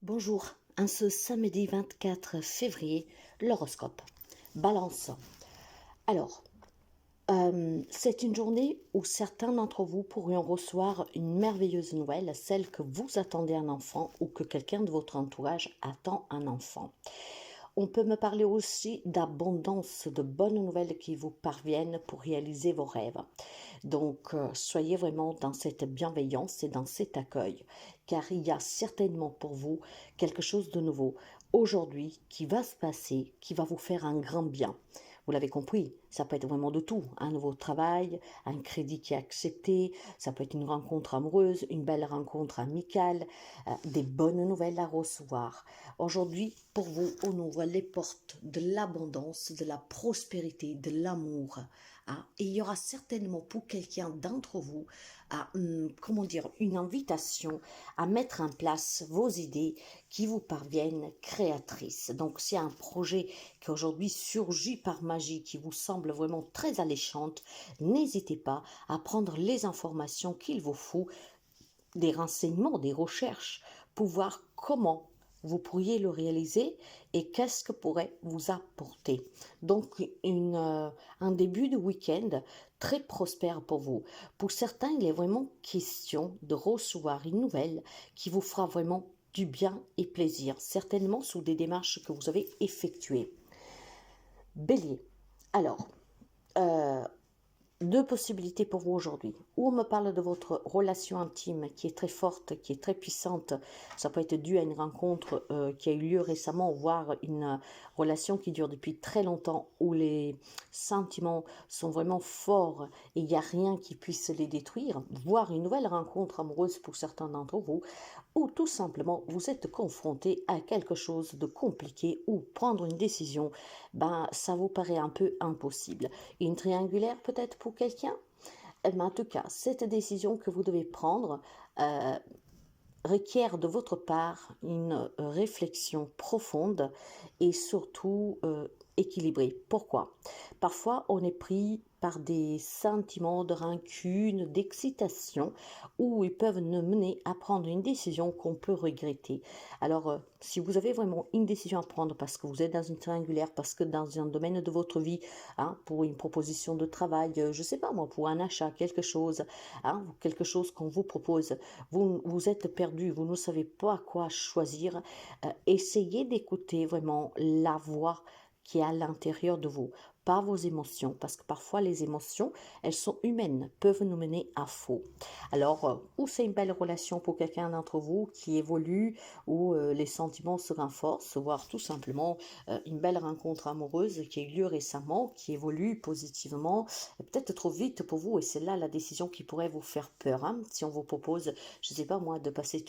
Bonjour, en ce samedi 24 février, l'horoscope. Balance. Alors, c'est une journée où certains d'entre vous pourront recevoir une merveilleuse nouvelle, celle que vous attendez un enfant ou que quelqu'un de votre entourage attend un enfant. On peut me parler aussi d'abondance, de bonnes nouvelles qui vous parviennent pour réaliser vos rêves. Donc, soyez vraiment dans cette bienveillance et dans cet accueil, car il y a certainement pour vous quelque chose de nouveau aujourd'hui qui va se passer, qui va vous faire un grand bien. Vous l'avez compris, ça peut être vraiment de tout. Un nouveau travail, un crédit qui est accepté, ça peut être une rencontre amoureuse, une belle rencontre amicale, des bonnes nouvelles à recevoir. Aujourd'hui, pour vous, on ouvre les portes de l'abondance, de la prospérité, de l'amour. Et il y aura certainement pour quelqu'un d'entre vous comment dire, une invitation à mettre en place vos idées qui vous parviennent créatrices. Donc, c'est un projet qui aujourd'hui surgit par magie, qui vous semble vraiment très alléchante, n'hésitez pas à prendre les informations qu'il vous faut, des renseignements, des recherches, pour voir comment vous pourriez le réaliser et qu'est-ce que pourrait vous apporter. Donc, un début de week-end très prospère pour vous. Pour certains, il est vraiment question de recevoir une nouvelle qui vous fera vraiment du bien et plaisir, certainement sous des démarches que vous avez effectuées. Bélier. Alors, euh, deux possibilités pour vous aujourd'hui. Ou on me parle de votre relation intime qui est très forte, qui est très puissante. Ça peut être dû à une rencontre qui a eu lieu récemment, voire une relation qui dure depuis très longtemps, où les sentiments sont vraiment forts et il n'y a rien qui puisse les détruire, voire une nouvelle rencontre amoureuse pour certains d'entre vous, ou tout simplement vous êtes confronté à quelque chose de compliqué ou prendre une décision, ça vous paraît un peu impossible. Une triangulaire peut-être pour quelqu'un. Mais en tout cas, cette décision que vous devez prendre requiert de votre part une réflexion profonde et surtout équilibrée. Pourquoi? Parfois, on est pris par des sentiments de rancune, d'excitation, où ils peuvent nous mener à prendre une décision qu'on peut regretter. Alors, si vous avez vraiment une décision à prendre parce que vous êtes dans une triangulaire, parce que dans un domaine de votre vie, pour une proposition de travail, je ne sais pas moi, pour un achat, quelque chose qu'on vous propose, vous êtes perdu, vous ne savez pas quoi choisir, essayez d'écouter vraiment la voix qui est à l'intérieur de vous, pas vos émotions, parce que parfois les émotions, elles sont humaines, peuvent nous mener à faux. Alors, ou c'est une belle relation pour quelqu'un d'entre vous qui évolue, où les sentiments se renforcent, voire tout simplement une belle rencontre amoureuse qui a eu lieu récemment, qui évolue positivement, peut-être trop vite pour vous, et c'est là la décision qui pourrait vous faire peur. Si on vous propose, je ne sais pas moi, de passer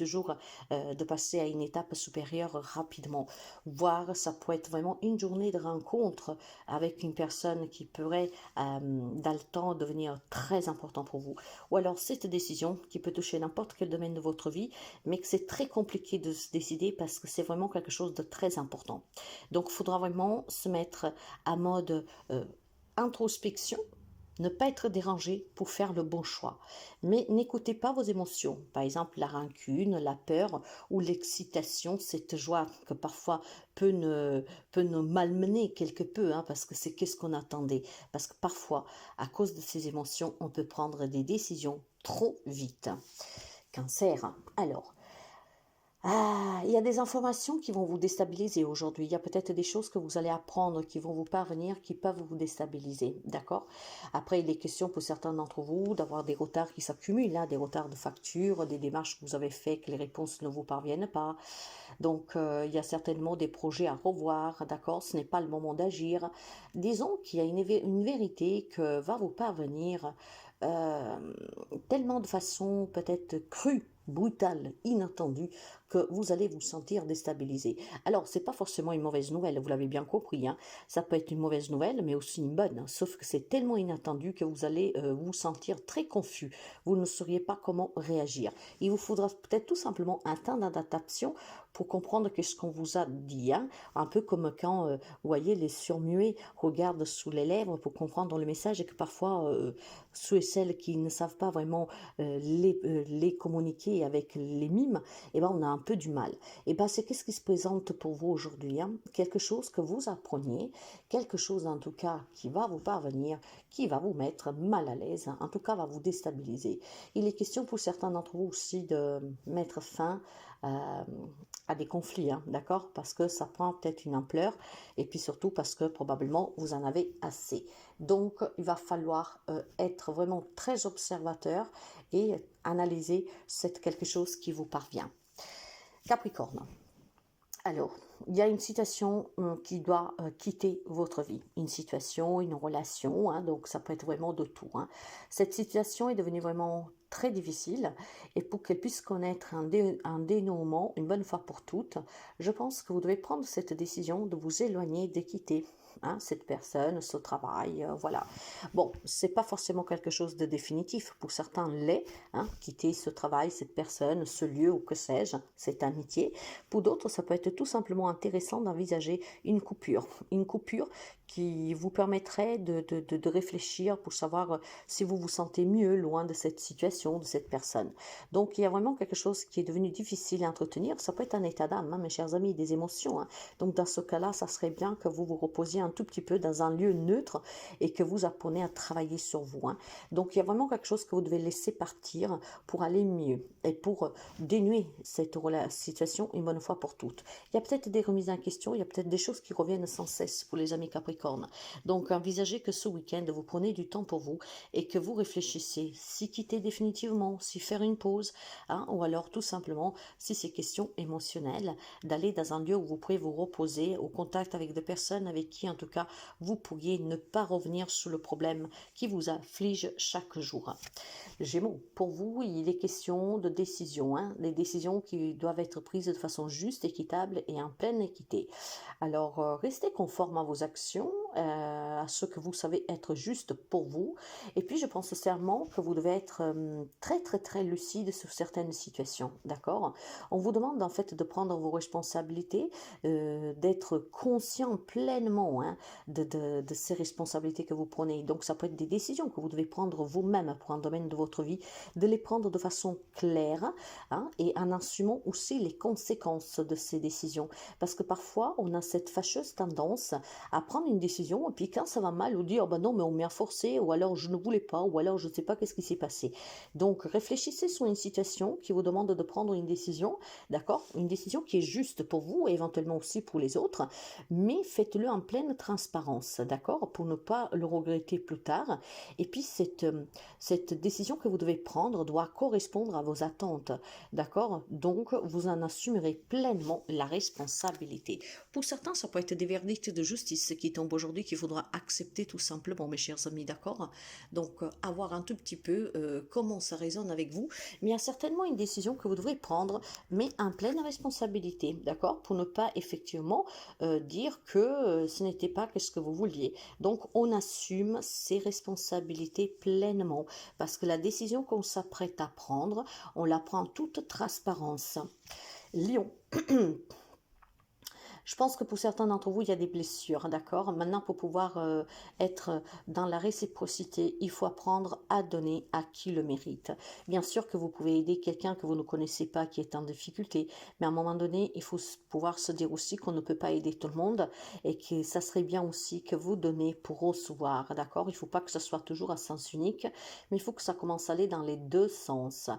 de passer à une étape supérieure rapidement, voire ça peut être vraiment une journée de rencontre avec une personne qui pourrait dans le temps devenir très important pour vous, ou alors cette décision qui peut toucher n'importe quel domaine de votre vie, mais que c'est très compliqué de se décider parce que c'est vraiment quelque chose de très important. Donc il faudra vraiment se mettre à mode introspection, ne pas être dérangé pour faire le bon choix. Mais n'écoutez pas vos émotions, par exemple la rancune, la peur ou l'excitation, cette joie que parfois peut nous malmener quelque peu, parce que c'est qu'est-ce qu'on attendait. Parce que parfois, à cause de ces émotions, on peut prendre des décisions trop vite. Cancer, alors, il y a des informations qui vont vous déstabiliser aujourd'hui. Il y a peut-être des choses que vous allez apprendre qui vont vous parvenir, qui peuvent vous déstabiliser. D'accord? Après, il est question pour certains d'entre vous d'avoir des retards qui s'accumulent, des retards de facture, des démarches que vous avez faites, que les réponses ne vous parviennent pas. Donc, il y a certainement des projets à revoir. D'accord? Ce n'est pas le moment d'agir. Disons qu'il y a une vérité que va vous parvenir euh, tellement de façon peut-être crue, brutale, inattendue, que vous allez vous sentir déstabilisé. Alors, c'est pas forcément une mauvaise nouvelle, vous l'avez bien compris, ça peut être une mauvaise nouvelle, mais aussi une bonne, sauf que c'est tellement inattendu que vous allez vous sentir très confus, vous ne sauriez pas comment réagir. Il vous faudra peut-être tout simplement un temps d'adaptation pour comprendre ce qu'on vous a dit, un peu comme quand, vous voyez, les surmuets regardent sous les lèvres pour comprendre le message et que parfois, ceux et celles qui ne savent pas vraiment les communiquer avec les mimes, on a un peu du mal. Et bien, c'est qu'est-ce qui se présente pour vous aujourd'hui, hein? Quelque chose que vous appreniez, quelque chose en tout cas qui va vous parvenir, qui va vous mettre mal à l'aise, hein, en tout cas va vous déstabiliser. Il est question pour certains d'entre vous aussi de mettre fin euh, à des conflits, hein, d'accord? Parce que ça prend peut-être une ampleur et puis surtout parce que probablement vous en avez assez. Donc, il va falloir être vraiment très observateur et analyser cette quelque chose qui vous parvient. Capricorne. Alors, il y a une situation qui doit quitter votre vie. Une situation, une relation, hein, donc ça peut être vraiment de tout, hein. Cette situation est devenue vraiment très difficile et pour qu'elle puisse connaître un dénouement une bonne fois pour toutes, je pense que vous devez prendre cette décision de vous éloigner, de quitter, hein, cette personne, ce travail, voilà. Bon, c'est pas forcément quelque chose de définitif. Pour certains, l'est, hein, quitter ce travail, cette personne, ce lieu ou que sais-je, cette amitié. Pour d'autres, ça peut être tout simplement intéressant d'envisager une coupure qui vous permettrait de réfléchir pour savoir si vous vous sentez mieux loin de cette situation, de cette personne. Donc, il y a vraiment quelque chose qui est devenu difficile à entretenir. Ça peut être un état d'âme, hein, mes chers amis, des émotions, hein. Donc, dans ce cas-là, ça serait bien que vous vous reposiez un tout petit peu dans un lieu neutre et que vous appreniez à travailler sur vous, hein. Donc, il y a vraiment quelque chose que vous devez laisser partir pour aller mieux et pour dénuer cette situation une bonne fois pour toutes. Il y a peut-être des remises en question, il y a peut-être des choses qui reviennent sans cesse pour les amis Capricorne. Donc, envisagez que ce week-end, vous prenez du temps pour vous et que vous réfléchissez si quitter définitivement, si faire une pause, hein, ou alors tout simplement, si c'est question émotionnelle, d'aller dans un lieu où vous pouvez vous reposer au contact avec des personnes avec qui, en tout cas, vous pourriez ne pas revenir sur le problème qui vous afflige chaque jour. Gémeaux, pour vous, il est question de décisions, hein, des décisions qui doivent être prises de façon juste, équitable et en pleine équité. Alors, restez conforme à vos actions, à ce que vous savez être juste pour vous. Et puis, je pense sincèrement que vous devez être très, très, très lucide sur certaines situations, d'accord? On vous demande en fait de prendre vos responsabilités, d'être conscient pleinement, hein, de ces responsabilités que vous prenez. Donc, ça peut être des décisions que vous devez prendre vous-même pour un domaine de votre vie, de les prendre de façon claire, hein, et en assumant aussi les conséquences de ces décisions. Parce que parfois, on a cette fâcheuse tendance à prendre une décision et puis quand ça va mal, on dit oh ben non mais on m'a forcé ou alors je ne voulais pas ou alors je ne sais pas qu'est-ce qui s'est passé. Donc réfléchissez sur une situation qui vous demande de prendre une décision, d'accord? Une décision qui est juste pour vous et éventuellement aussi pour les autres, mais faites-le en pleine transparence, d'accord? Pour ne pas le regretter plus tard. Et puis cette décision que vous devez prendre doit correspondre à vos attentes, d'accord? Donc vous en assumerez pleinement la responsabilité. Pour certains, ça peut être des verdicts de justice qui tombent aujourd'hui qu'il faudra accepter tout simplement, mes chers amis, d'accord? Donc, avoir un tout petit peu comment ça résonne avec vous. Mais il y a certainement une décision que vous devrez prendre, mais en pleine responsabilité, d'accord? Pour ne pas effectivement dire que ce n'était pas ce que vous vouliez. Donc, on assume ses responsabilités pleinement, parce que la décision qu'on s'apprête à prendre, on la prend en toute transparence. Lion. Je pense que pour certains d'entre vous, il y a des blessures, d'accord? Maintenant, pour pouvoir être dans la réciprocité, il faut apprendre à donner à qui le mérite. Bien sûr que vous pouvez aider quelqu'un que vous ne connaissez pas qui est en difficulté, mais à un moment donné, il faut pouvoir se dire aussi qu'on ne peut pas aider tout le monde et que ça serait bien aussi que vous donnez pour recevoir, d'accord? Il ne faut pas que ce soit toujours à sens unique, mais il faut que ça commence à aller dans les deux sens,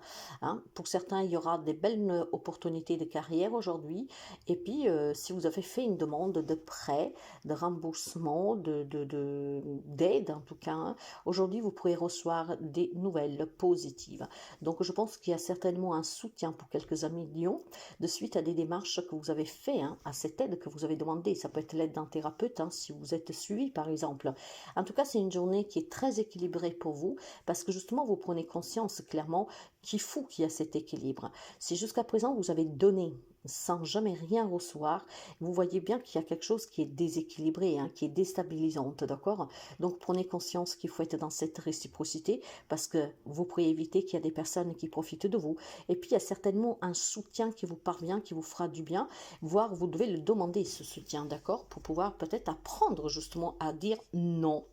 hein? Pour certains, il y aura des belles opportunités de carrière aujourd'hui, et puis si vous avez fait une demande de prêt, de remboursement, d'aide en tout cas, hein, aujourd'hui vous pourrez recevoir des nouvelles positives. Donc je pense qu'il y a certainement un soutien pour quelques amis Lyon de suite à des démarches que vous avez fait, hein, à cette aide que vous avez demandée. Ça peut être l'aide d'un thérapeute, hein, si vous êtes suivi par exemple. En tout cas, c'est une journée qui est très équilibrée pour vous parce que justement vous prenez conscience clairement qu'il faut qu'il y ait cet équilibre. Si jusqu'à présent vous avez donné sans jamais rien recevoir, vous voyez bien qu'il y a quelque chose qui est déséquilibré, hein, qui est déstabilisante, d'accord? Donc prenez conscience qu'il faut être dans cette réciprocité parce que vous pourrez éviter qu'il y a des personnes qui profitent de vous. Et puis il y a certainement un soutien qui vous parvient, qui vous fera du bien, voire vous devez le demander ce soutien, d'accord? Pour pouvoir peut-être apprendre justement à dire non.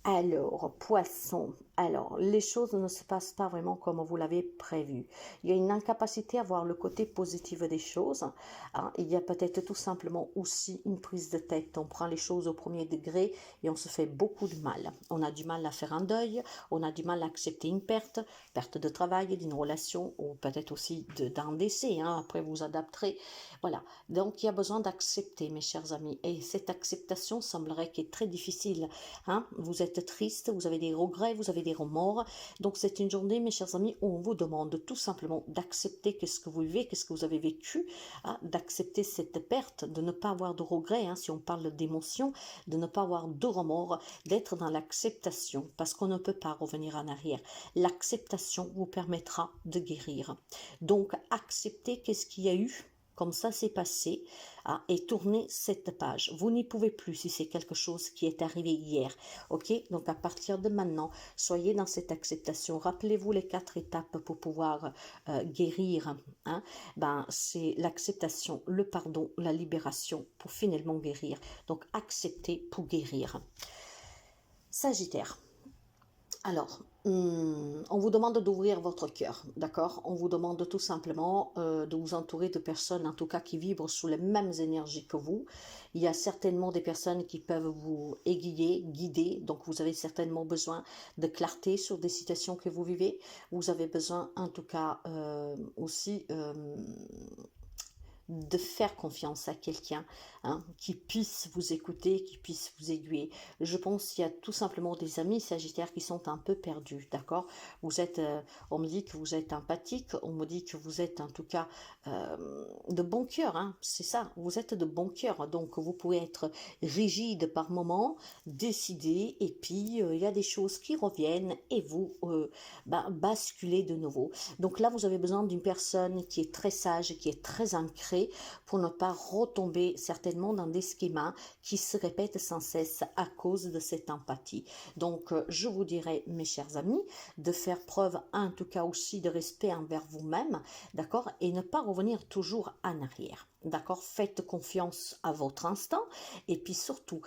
Alors, poisson, Alors, les choses ne se passent pas vraiment comme vous l'avez prévu. Il y a une incapacité à voir le côté positif des choses, hein. Il y a peut-être tout simplement aussi une prise de tête. On prend les choses au premier degré et on se fait beaucoup de mal. On a du mal à faire un deuil, on a du mal à accepter une perte, perte de travail, d'une relation ou peut-être aussi d'un décès, hein. Après, vous adapterez. Voilà. Donc, il y a besoin d'accepter, mes chers amis. Et cette acceptation semblerait qu'elle est très difficile, hein. Vous êtes triste, vous avez des regrets, vous avez des remords. Donc c'est une journée, mes chers amis, où on vous demande tout simplement d'accepter qu'est-ce que vous vivez, qu'est-ce que vous avez vécu, hein, d'accepter cette perte, de ne pas avoir de regrets, hein, si on parle d'émotion, de ne pas avoir de remords, d'être dans l'acceptation, parce qu'on ne peut pas revenir en arrière. L'acceptation vous permettra de guérir. Donc acceptez qu'est-ce qu'il y a eu, comme ça c'est passé, hein, et tournez cette page. Vous n'y pouvez plus si c'est quelque chose qui est arrivé hier. Ok, donc à partir de maintenant, soyez dans cette acceptation. Rappelez-vous les 4 étapes pour pouvoir guérir, hein. Ben, c'est l'acceptation, le pardon, la libération pour finalement guérir. Donc accepter pour guérir. Sagittaire. Alors, on vous demande d'ouvrir votre cœur, d'accord? On vous demande tout simplement de vous entourer de personnes, en tout cas, qui vibrent sous les mêmes énergies que vous. Il y a certainement des personnes qui peuvent vous aiguiller, guider, donc vous avez certainement besoin de clarté sur des situations que vous vivez. Vous avez besoin, en tout cas, aussi de faire confiance à quelqu'un, hein, qui puisse vous écouter, qui puisse vous aiguiller. Je pense qu'il y a tout simplement des amis sagittaires qui sont un peu perdus, d'accord? Vous êtes, on me dit que vous êtes empathique, on me dit que vous êtes en tout cas de bon cœur, hein, c'est ça, vous êtes de bon cœur, donc vous pouvez être rigide par moment, décider, et puis il y a des choses qui reviennent et vous basculez de nouveau. Donc là, vous avez besoin d'une personne qui est très sage, qui est très ancrée, pour ne pas retomber certainement dans des schémas qui se répètent sans cesse à cause de cette empathie. Donc, je vous dirais, mes chers amis, de faire preuve en tout cas aussi de respect envers vous-même, d'accord, et ne pas revenir toujours en arrière. D'accord, faites confiance à votre instinct et puis surtout,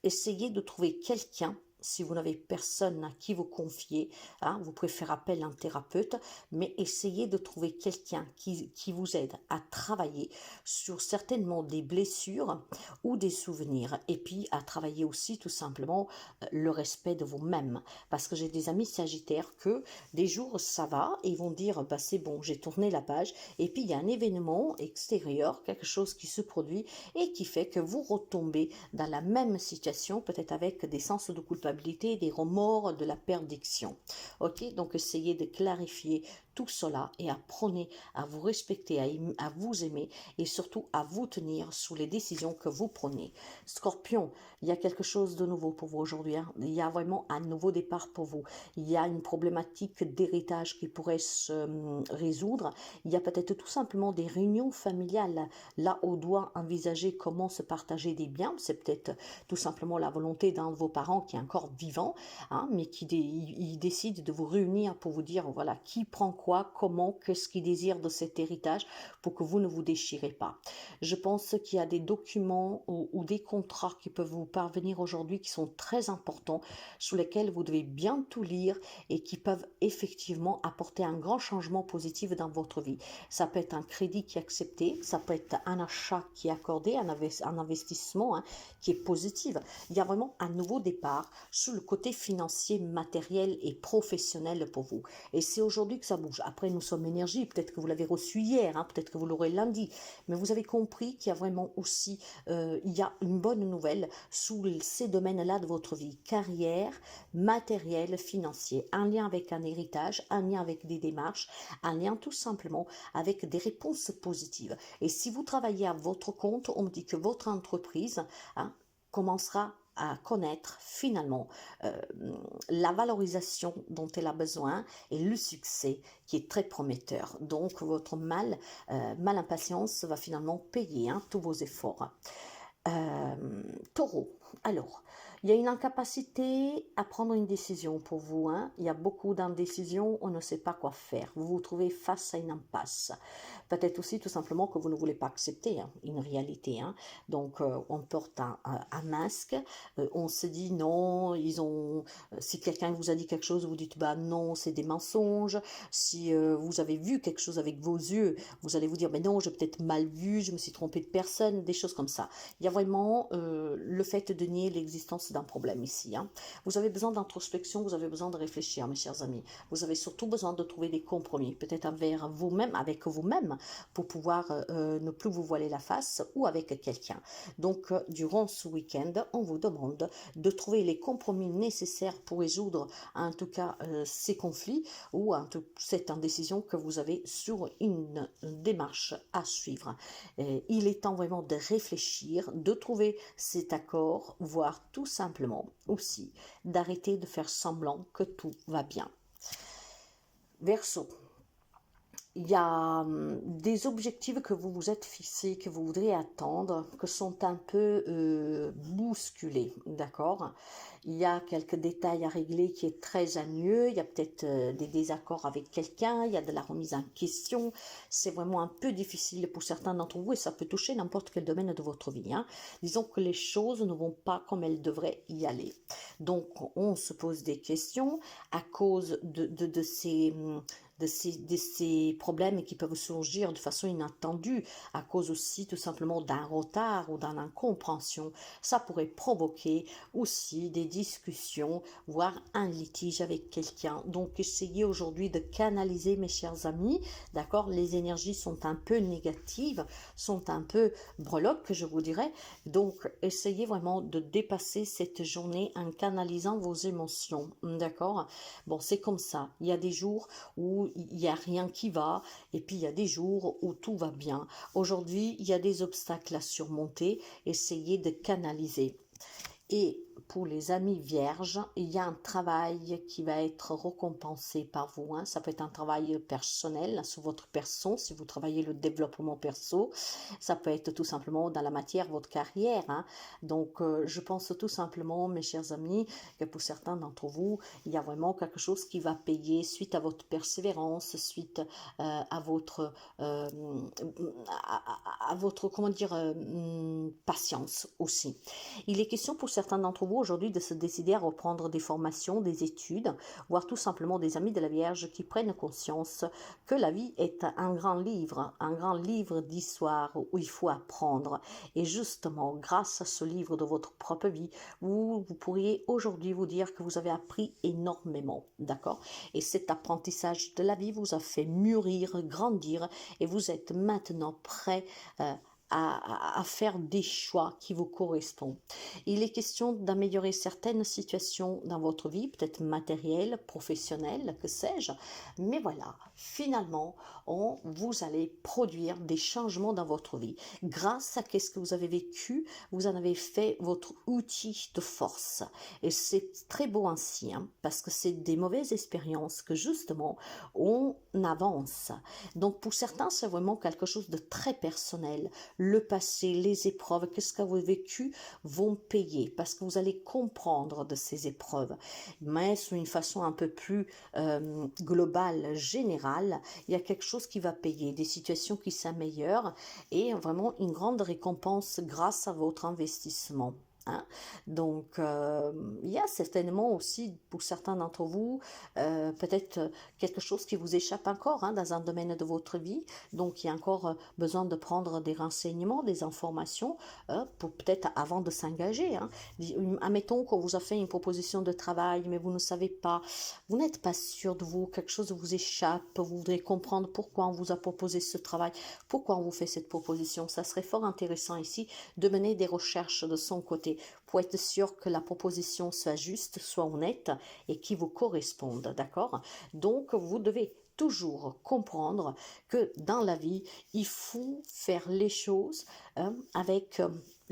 essayez de trouver quelqu'un. Si vous n'avez personne à qui vous confier, hein, vous pouvez faire appel à un thérapeute, mais essayez de trouver quelqu'un qui vous aide à travailler sur certainement des blessures ou des souvenirs, et puis à travailler aussi tout simplement le respect de vous-même. Parce que j'ai des amis sagittaires que des jours ça va, et ils vont dire bah, c'est bon, j'ai tourné la page, et puis il y a un événement extérieur, quelque chose qui se produit et qui fait que vous retombez dans la même situation, peut-être avec des sens de culpabilité, des remords, de la perdition. Ok, donc essayez de clarifier tout cela et apprenez à vous respecter, à vous aimer et surtout à vous tenir sous les décisions que vous prenez. Scorpion, il y a quelque chose de nouveau pour vous aujourd'hui, hein. Il y a vraiment un nouveau départ pour vous. Il y a une problématique d'héritage qui pourrait se résoudre. Il y a peut-être tout simplement des réunions familiales là où on doit envisager comment se partager des biens. C'est peut-être tout simplement la volonté d'un de vos parents qui est encore vivant, hein, mais il décide de vous réunir pour vous dire voilà qui prend quoi, comment, qu'est-ce qu'il désire de cet héritage pour que vous ne vous déchirez pas. Je pense qu'il y a des documents ou des contrats qui peuvent vous parvenir aujourd'hui qui sont très importants, sous lesquels vous devez bien tout lire et qui peuvent effectivement apporter un grand changement positif dans votre vie. Ça peut être un crédit qui est accepté, ça peut être un achat qui est accordé, un investissement, hein, qui est positif. Il y a vraiment un nouveau départ sur le côté financier, matériel et professionnel pour vous. Et c'est aujourd'hui que ça bouge. Après, nous sommes énergie, peut-être que vous l'avez reçu hier, hein, peut-être que vous l'aurez lundi, mais vous avez compris qu'il y a vraiment aussi il y a une bonne nouvelle sous ces domaines-là de votre vie. Carrière, matériel, financier, un lien avec un héritage, un lien avec des démarches, un lien tout simplement avec des réponses positives. Et si vous travaillez à votre compte, on me dit que votre entreprise, hein, commencera à connaître finalement la valorisation dont elle a besoin et le succès qui est très prometteur. Donc votre impatience va finalement payer, hein, tous vos efforts. Taureau, alors, Il y a une incapacité à prendre une décision pour vous, hein. Il y a beaucoup d'indécisions, on ne sait pas quoi faire. Vous vous trouvez face à une impasse. Peut-être aussi tout simplement que vous ne voulez pas accepter, hein, une réalité, hein. Donc on porte un masque, on se dit non, si quelqu'un vous a dit quelque chose, vous dites bah non, c'est des mensonges. Si vous avez vu quelque chose avec vos yeux, vous allez vous dire mais non, j'ai peut-être mal vu, je me suis trompé de personne, des choses comme ça. Il y a vraiment le fait de nier l'existence d'un problème ici, hein. Vous avez besoin d'introspection, vous avez besoin de réfléchir, mes chers amis. Vous avez surtout besoin de trouver des compromis, peut-être envers vous-même, avec vous-même, pour pouvoir ne plus vous voiler la face ou avec quelqu'un. Donc, durant ce week-end, on vous demande de trouver les compromis nécessaires pour résoudre, en tout cas, ces conflits ou cette indécision que vous avez sur une démarche à suivre. Il est temps vraiment de réfléchir, de trouver cet accord, voire tout simplement aussi d'arrêter de faire semblant que tout va bien. Verseau. Il y a des objectifs que vous vous êtes fixés, que vous voudriez atteindre, que sont un peu bousculés, d'accord? Il y a quelques détails à régler qui est très ennuyeux, il y a peut-être des désaccords avec quelqu'un, il y a de la remise en question, c'est vraiment un peu difficile pour certains d'entre vous et ça peut toucher n'importe quel domaine de votre vie, hein. Disons que les choses ne vont pas comme elles devraient y aller. Donc on se pose des questions à cause de ces problèmes qui peuvent surgir de façon inattendue à cause aussi tout simplement d'un retard ou d'une incompréhension. Ça pourrait provoquer aussi des discussions, voire un litige avec quelqu'un. Donc essayez aujourd'hui de canaliser, mes chers amis, d'accord? Les énergies sont un peu négatives, sont un peu breloques, je vous dirais. Donc essayez vraiment de dépasser cette journée en canalisant vos émotions, d'accord? Bon, c'est comme ça. Il y a des jours où il n'y a rien qui va, et puis il y a des jours où tout va bien. Aujourd'hui, il y a des obstacles à surmonter, essayez de canaliser. Et pour les amis vierges, il y a un travail qui va être récompensé par vous, hein. Ça peut être un travail personnel sur votre perso, si vous travaillez le développement perso. Ça peut être tout simplement dans la matière, votre carrière, hein. Donc, je pense tout simplement, mes chers amis, que pour certains d'entre vous, il y a vraiment quelque chose qui va payer suite à votre persévérance, suite à votre, comment dire, patience aussi. Il est question pour certains d'entre vous aujourd'hui de se décider à reprendre des formations, des études, voire tout simplement des amis de la Vierge qui prennent conscience que la vie est un grand livre d'histoire où il faut apprendre. Et justement, grâce à ce livre de votre propre vie, vous pourriez aujourd'hui vous dire que vous avez appris énormément, d'accord? Et cet apprentissage de la vie vous a fait mûrir, grandir, et vous êtes maintenant prêt à faire des choix qui vous correspondent. Il est question d'améliorer certaines situations dans votre vie, peut-être matérielles, professionnelles, que sais-je, mais voilà, finalement, vous allez produire des changements dans votre vie. Grâce à ce que vous avez vécu, vous en avez fait votre outil de force. Et c'est très beau ainsi, hein, parce que c'est des mauvaises expériences que justement, on avance. Donc pour certains, c'est vraiment quelque chose de très personnel. Le passé, les épreuves, qu'est-ce que vous avez vécu vont payer parce que vous allez comprendre de ces épreuves. Mais sur une façon un peu plus globale, générale, il y a quelque chose qui va payer, des situations qui s'améliorent et vraiment une grande récompense grâce à votre investissement. Hein. Donc, il y a certainement aussi, pour certains d'entre vous, peut-être quelque chose qui vous échappe encore, hein, dans un domaine de votre vie. Donc, il y a encore besoin de prendre des renseignements, des informations, pour peut-être avant de s'engager. Hein. Admettons qu'on vous a fait une proposition de travail, mais vous ne savez pas, vous n'êtes pas sûr de vous, quelque chose vous échappe, vous voudrez comprendre pourquoi on vous a proposé ce travail, pourquoi on vous fait cette proposition. Ça serait fort intéressant ici de mener des recherches de son côté pour être sûr que la proposition soit juste, soit honnête et qui vous corresponde, d'accord? Donc, vous devez toujours comprendre que dans la vie, il faut faire les choses avec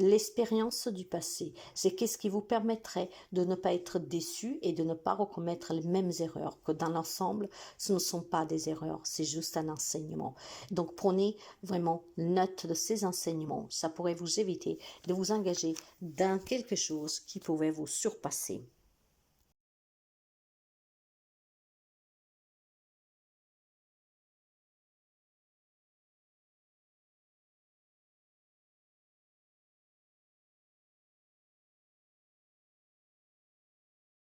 l'expérience du passé. C'est qu'est-ce qui vous permettrait de ne pas être déçu et de ne pas recommettre les mêmes erreurs, que dans l'ensemble, ce ne sont pas des erreurs, c'est juste un enseignement. Donc prenez vraiment note de ces enseignements. Ça pourrait vous éviter de vous engager dans quelque chose qui pouvait vous surpasser.